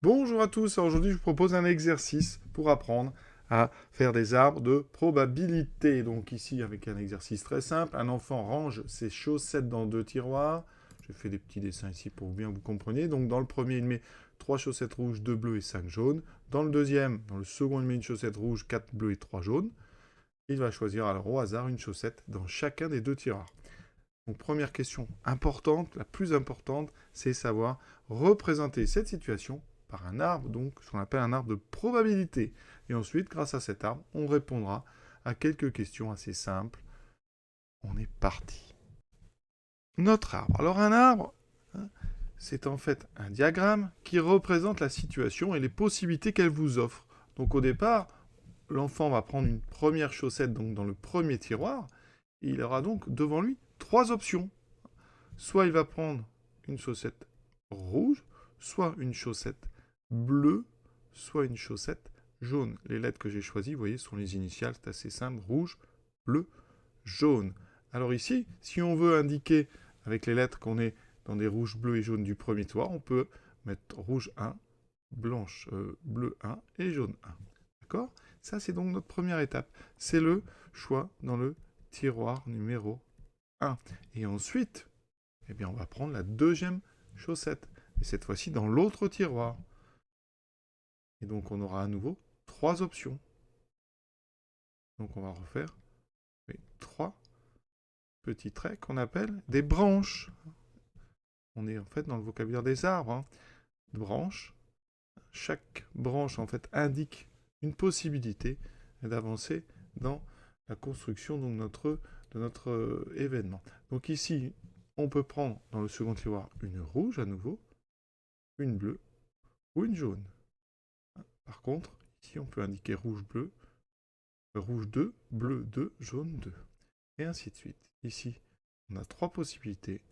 Bonjour à tous, alors aujourd'hui je vous propose un exercice pour apprendre à faire des arbres de probabilité. Donc ici avec un exercice très simple, un enfant range ses chaussettes dans deux tiroirs. J'ai fait des petits dessins ici pour bien vous compreniez. Donc dans le premier il met 3 chaussettes rouges, 2 bleues et 5 jaunes. Dans le second il met une chaussette rouge, 4 bleus et 3 jaunes. Il va choisir alors au hasard une chaussette dans chacun des deux tiroirs. Donc première question importante, la plus importante, c'est savoir représenter cette situation par un arbre, donc ce qu'on appelle un arbre de probabilité. Et ensuite, grâce à cet arbre, on répondra à quelques questions assez simples. On est parti. Notre arbre. Alors un arbre, hein, c'est en fait un diagramme qui représente la situation et les possibilités qu'elle vous offre. Donc au départ, l'enfant va prendre une première chaussette donc dans le premier tiroir. Et il aura donc devant lui trois options. Soit il va prendre une chaussette rouge, soit une chaussette bleue, soit une chaussette jaune. Les lettres que j'ai choisies, vous voyez, sont les initiales, c'est assez simple, rouge, bleu, jaune. Alors ici, si on veut indiquer avec les lettres qu'on est dans des rouges, bleus et jaunes du premier tiroir, on peut mettre rouge 1, bleu 1 et jaune 1. D'accord? Ça, c'est donc notre première étape. C'est le choix dans le tiroir numéro 1. Et ensuite, eh bien, on va prendre la deuxième chaussette. Et cette fois-ci dans l'autre tiroir. Et donc, on aura à nouveau trois options. Donc, on va refaire les trois petits traits qu'on appelle des branches. On est en fait dans le vocabulaire des arbres. Hein. Branches. Chaque branche, en fait, indique une possibilité d'avancer dans la construction de notre événement. Donc ici, on peut prendre dans le second tiroir une rouge à nouveau, une bleue ou une jaune. Par contre, ici, on peut indiquer rouge-bleu, rouge 2, bleu 2, jaune 2. Et ainsi de suite. Ici, on a trois possibilités.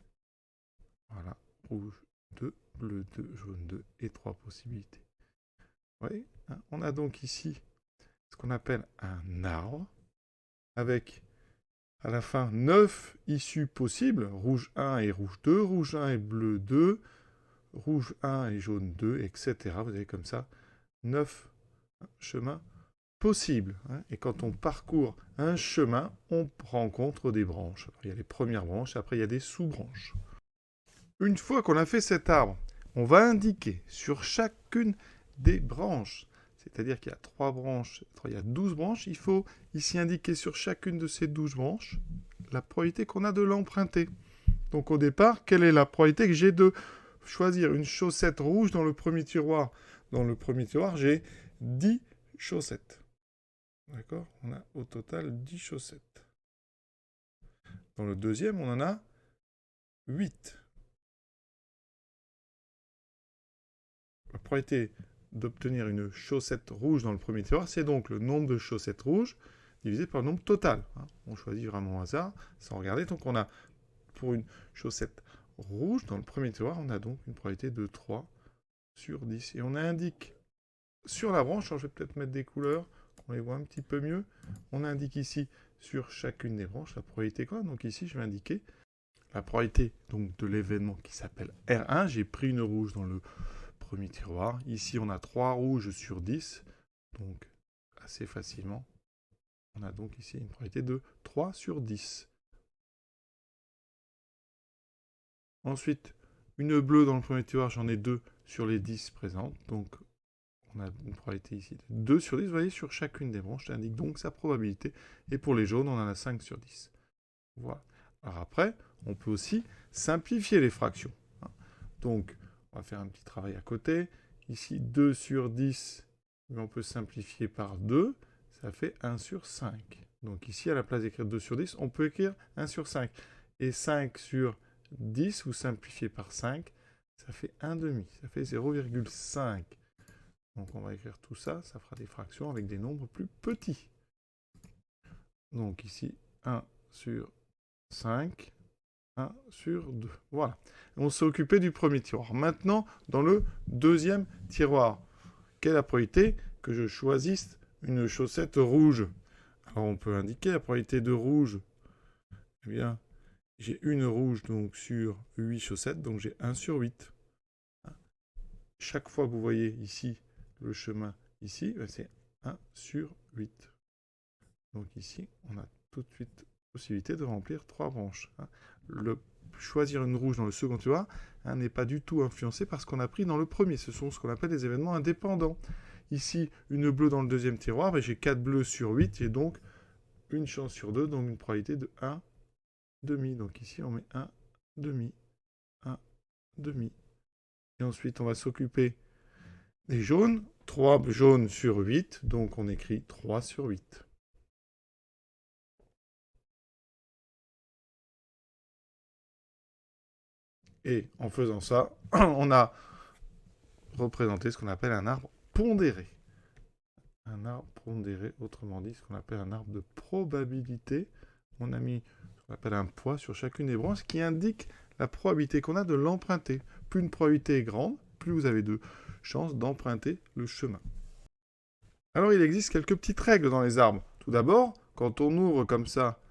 Voilà, rouge 2, bleu 2, jaune 2 et trois possibilités. Vous voyez, hein, on a donc ici ce qu'on appelle un arbre avec à la fin 9 issues possibles, rouge 1 et rouge 2, rouge 1 et bleu 2, rouge 1 et jaune 2, etc. Vous avez comme ça 9 chemins possible. Hein. Et quand on parcourt un chemin, on rencontre des branches. Alors, il y a les premières branches, après il y a des sous-branches. Une fois qu'on a fait cet arbre, on va indiquer sur chacune des branches, c'est-à-dire qu'il y a 3 branches, il y a 12 branches, il faut ici indiquer sur chacune de ces 12 branches la probabilité qu'on a de l'emprunter. Donc au départ, quelle est la probabilité que j'ai de choisir une chaussette rouge dans le premier tiroir? Dans le premier tiroir, j'ai 10 chaussettes. D'accord? On a au total 10 chaussettes. Dans le deuxième, on en a 8. La probabilité d'obtenir une chaussette rouge dans le premier tiroir, c'est donc le nombre de chaussettes rouges divisé par le nombre total. On choisit vraiment au hasard, sans regarder. Donc on a, pour une chaussette rouge dans le premier tiroir, on a donc une probabilité de 3 sur 10. Et on indique sur la branche, alors je vais peut-être mettre des couleurs, qu'on les voit un petit peu mieux, on indique ici sur chacune des branches la probabilité quoi. Donc ici, je vais indiquer la probabilité donc, de l'événement qui s'appelle R1. J'ai pris une rouge dans le premier tiroir. Ici, on a 3 rouges sur 10. Donc, assez facilement. On a donc ici une probabilité de 3 sur 10. Ensuite, une bleue dans le premier tiroir, j'en ai 2 sur les 10 présentes. Donc, on a une probabilité ici de 2 sur 10. Vous voyez, sur chacune des branches, j'indique donc sa probabilité. Et pour les jaunes, on en a 5 sur 10. Voilà. Alors après, on peut aussi simplifier les fractions. Donc, on va faire un petit travail à côté. Ici, 2 sur 10, mais on peut simplifier par 2. Ça fait 1 sur 5. Donc ici, à la place d'écrire 2 sur 10, on peut écrire 1 sur 5. Et 5 sur 10, vous simplifiez par 5, ça fait 1 demi. Ça fait 0,5. Donc on va écrire tout ça. Ça fera des fractions avec des nombres plus petits. Donc ici, 1 sur 5. 1 sur 2. Voilà. On s'est occupé du premier tiroir. Maintenant, dans le deuxième tiroir, quelle est la probabilité que je choisisse une chaussette rouge? Alors, on peut indiquer la probabilité de rouge. Eh bien, j'ai une rouge donc sur 8 chaussettes, donc j'ai 1 sur 8. chaque fois que vous voyez ici le chemin ici, c'est 1 sur 8. Donc ici, on a tout de suite possibilité de remplir 3 branches. Choisir une rouge dans le second tiroir n'est pas du tout influencé par ce qu'on a pris dans le premier. Ce sont ce qu'on appelle des événements indépendants. Ici, une bleue dans le deuxième tiroir, j'ai 4 bleus sur 8, j'ai donc une chance sur 2, donc une probabilité de 1 demi. Donc ici, on met 1 demi, 1 demi. Et ensuite, on va s'occuper des jaunes. 3 jaunes sur 8, donc on écrit 3 sur 8. Et en faisant ça, on a représenté ce qu'on appelle un arbre pondéré. Un arbre pondéré, autrement dit, ce qu'on appelle un arbre de probabilité. On a mis ce qu'on appelle un poids sur chacune des branches qui indique la probabilité qu'on a de l'emprunter. Plus une probabilité est grande, plus vous avez de chances d'emprunter le chemin. Alors il existe quelques petites règles dans les arbres. Tout d'abord, quand on ouvre comme ça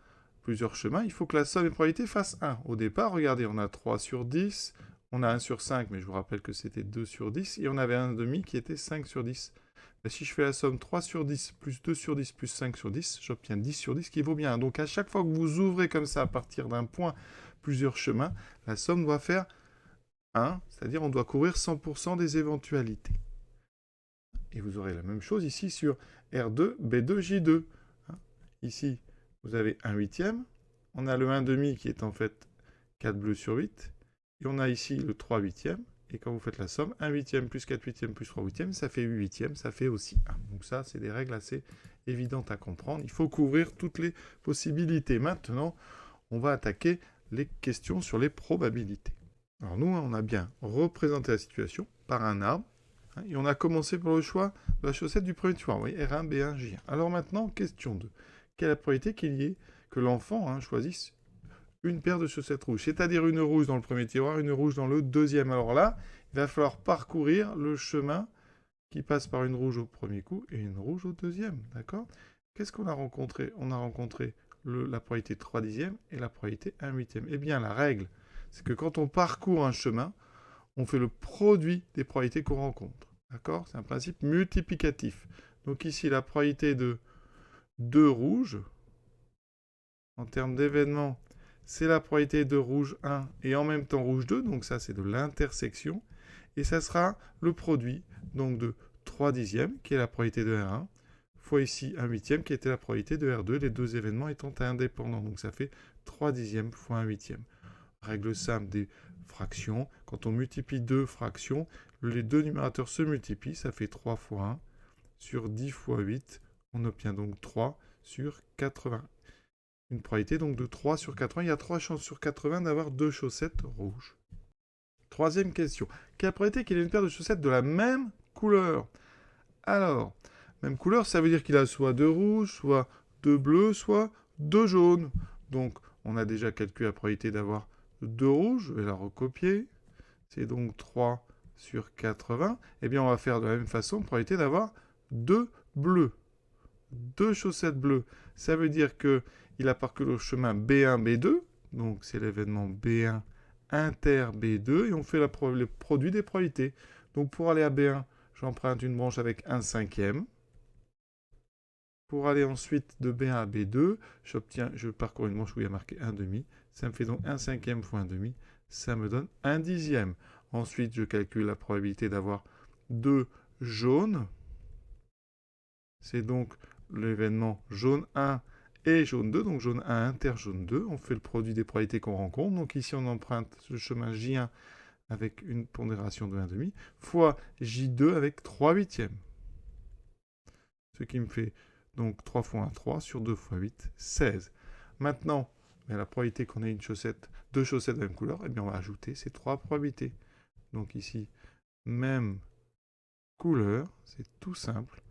plusieurs chemins, il faut que la somme des probabilités fasse 1. Au départ, regardez, on a 3 sur 10, on a 1 sur 5, mais je vous rappelle que c'était 2 sur 10, et on avait un demi qui était 5 sur 10. Ben, si je fais la somme 3 sur 10 plus 2 sur 10 plus 5 sur 10, j'obtiens 10 sur 10 qui vaut bien 1. Donc à chaque fois que vous ouvrez comme ça à partir d'un point plusieurs chemins, la somme doit faire 1, c'est-à-dire on doit couvrir 100% des éventualités. Et vous aurez la même chose ici sur R2, B2, J2. Ici, vous avez 1 huitième. On a le 1 demi qui est en fait 4 bleus sur 8. Et on a ici le 3 huitièmes. Et quand vous faites la somme, 1 huitième plus 4 huitièmes plus 3 huitièmes, ça fait 8 huitièmes, ça fait aussi 1. Donc ça, c'est des règles assez évidentes à comprendre. Il faut couvrir toutes les possibilités. Maintenant, on va attaquer les questions sur les probabilités. Alors nous, on a bien représenté la situation par un arbre. Et on a commencé pour le choix de la chaussette du premier tiroir. Vous voyez, R1, B1, J1. Alors maintenant, question 2. Quelle est la probabilité qu'il y ait que l'enfant choisisse une paire de chaussettes rouges, c'est-à-dire une rouge dans le premier tiroir, une rouge dans le deuxième. Alors là, il va falloir parcourir le chemin qui passe par une rouge au premier coup et une rouge au deuxième, d'accord? Qu'est-ce qu'on a rencontré? On a rencontré la probabilité 3 dixièmes et la probabilité 1 huitième. Eh bien, la règle, c'est que quand on parcourt un chemin, on fait le produit des probabilités qu'on rencontre, d'accord? C'est un principe multiplicatif. Donc ici, la probabilité de 2 rouges, en termes d'événements, c'est la probabilité de rouge 1 et en même temps rouge 2, donc ça c'est de l'intersection, et ça sera le produit donc de 3 dixièmes, qui est la probabilité de R1, fois ici 1 huitième, qui était la probabilité de R2, les deux événements étant indépendants, donc ça fait 3 dixièmes fois 1 huitième. Règle simple des fractions, quand on multiplie deux fractions, les deux numérateurs se multiplient, ça fait 3 fois 1, sur 10 fois 8, on obtient donc 3 sur 80. Une probabilité donc de 3 sur 80. Il y a 3 chances sur 80 d'avoir deux chaussettes rouges. Troisième question. Quelle probabilité qu'il ait une paire de chaussettes de la même couleur? Alors, même couleur, ça veut dire qu'il a soit deux rouges, soit deux bleus, soit deux jaunes. Donc, on a déjà calculé la probabilité d'avoir deux rouges. Je vais la recopier. C'est donc 3 sur 80. Eh bien, on va faire de la même façon, probabilité d'avoir deux bleus. Deux chaussettes bleues. Ça veut dire qu'il a parcouru le chemin B1, B2. Donc, c'est l'événement B1 inter B2. Et on fait le produit des probabilités. Donc, pour aller à B1, j'emprunte une branche avec 1 cinquième. Pour aller ensuite de B1 à B2, je parcours une branche où il y a marqué 1 demi. Ça me fait donc 1 cinquième fois 1 demi. Ça me donne 1 dixième. Ensuite, je calcule la probabilité d'avoir deux jaunes. C'est donc l'événement jaune 1 et jaune 2. Donc jaune 1 inter jaune 2. On fait le produit des probabilités qu'on rencontre. Donc ici, on emprunte ce chemin J1 avec une pondération de 1,5 fois J2 avec 3 huitièmes. Ce qui me fait donc 3 fois 1, 3 sur 2 fois 8, 16. Maintenant, la probabilité qu'on ait deux chaussettes de la même couleur, eh bien on va ajouter ces trois probabilités. Donc ici, même couleur, c'est tout simple.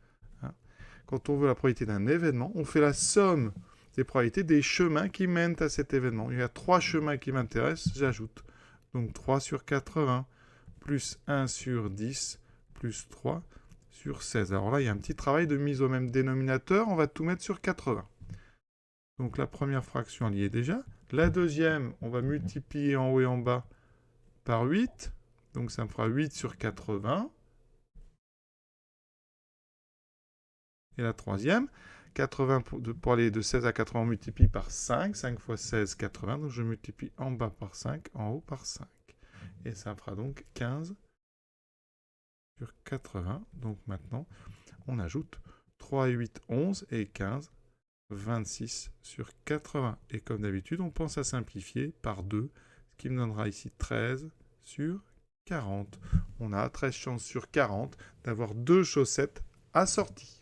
Quand on veut la probabilité d'un événement, on fait la somme des probabilités des chemins qui mènent à cet événement. Il y a 3 chemins qui m'intéressent, j'ajoute. Donc 3 sur 80, plus 1 sur 10, plus 3 sur 16. Alors là, il y a un petit travail de mise au même dénominateur. On va tout mettre sur 80. Donc la première fraction, elle y est déjà. La deuxième, on va multiplier en haut et en bas par 8. Donc ça me fera 8 sur 80. Et la troisième, 80 pour aller de 16 à 80, on multiplie par 5. 5 fois 16, 80. Donc je multiplie en bas par 5, en haut par 5. Et ça fera donc 15 sur 80. Donc maintenant, on ajoute 3 et 8, 11 et 15, 26 sur 80. Et comme d'habitude, on pense à simplifier par 2, ce qui me donnera ici 13 sur 40. On a 13 chances sur 40 d'avoir 2 chaussettes assorties.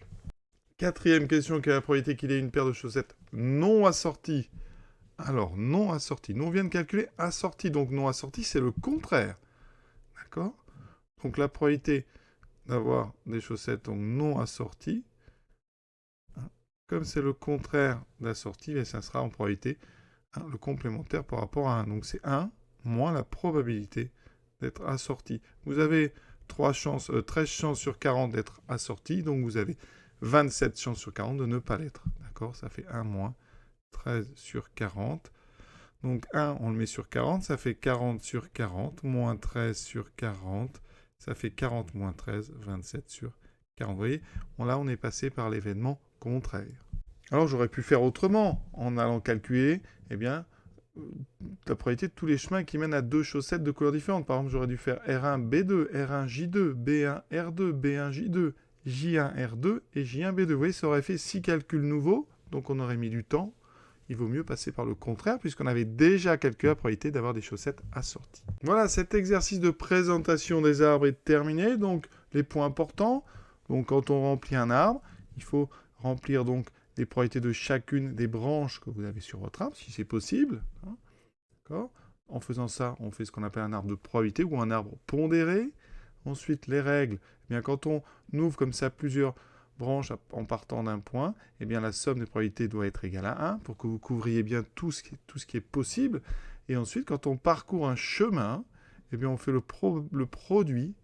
Quatrième question, quelle est la probabilité qu'il ait une paire de chaussettes non assorties? Alors, non assorties. Nous, on vient de calculer assorties. Donc, non assorties, c'est le contraire. D'accord? Donc, la probabilité d'avoir des chaussettes donc, non assorties, comme c'est le contraire d'assortie, ben, ça sera en probabilité le complémentaire par rapport à 1. Donc, c'est 1 moins la probabilité d'être assorti. Vous avez 13 chances sur 40 d'être assorti. Donc, vous avez 27 chances sur 40 de ne pas l'être. D'accord? Ça fait 1 moins 13 sur 40. Donc 1, on le met sur 40, ça fait 40 sur 40, moins 13 sur 40, ça fait 40 moins 13, 27 sur 40. Vous voyez, là, on est passé par l'événement contraire. Alors, j'aurais pu faire autrement, en allant calculer, eh bien, la probabilité de tous les chemins qui mènent à 2 chaussettes de couleurs différentes. Par exemple, j'aurais dû faire R1, B2, R1, J2, B1, R2, B1, J2, J1, R2 et J1, B2. Vous voyez, ça aurait fait 6 calculs nouveaux, donc on aurait mis du temps. Il vaut mieux passer par le contraire, puisqu'on avait déjà calculé la probabilité d'avoir des chaussettes assorties. Voilà, cet exercice de présentation des arbres est terminé. Donc, les points importants. Donc, quand on remplit un arbre, il faut remplir donc les probabilités de chacune des branches que vous avez sur votre arbre, si c'est possible. D'accord ? En faisant ça, on fait ce qu'on appelle un arbre de probabilité ou un arbre pondéré. Ensuite, les règles. Eh bien, quand on ouvre comme ça plusieurs branches en partant d'un point, eh bien, la somme des probabilités doit être égale à 1 pour que vous couvriez bien tout ce qui est possible. Et ensuite, quand on parcourt un chemin, eh bien, on fait le produit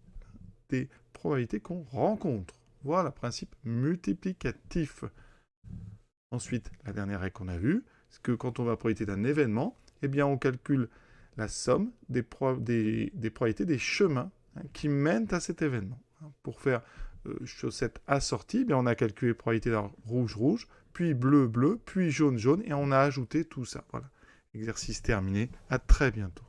des probabilités qu'on rencontre. Voilà, principe multiplicatif. Ensuite, la dernière règle qu'on a vue, c'est que quand on va probabilité d'un événement, eh bien, on calcule la somme des probabilités des chemins qui mènent à cet événement. Pour faire chaussettes assorties, on a calculé probabilité d'un rouge-rouge, puis bleu-bleu, puis jaune-jaune, et on a ajouté tout ça. Voilà. Exercice terminé. À très bientôt.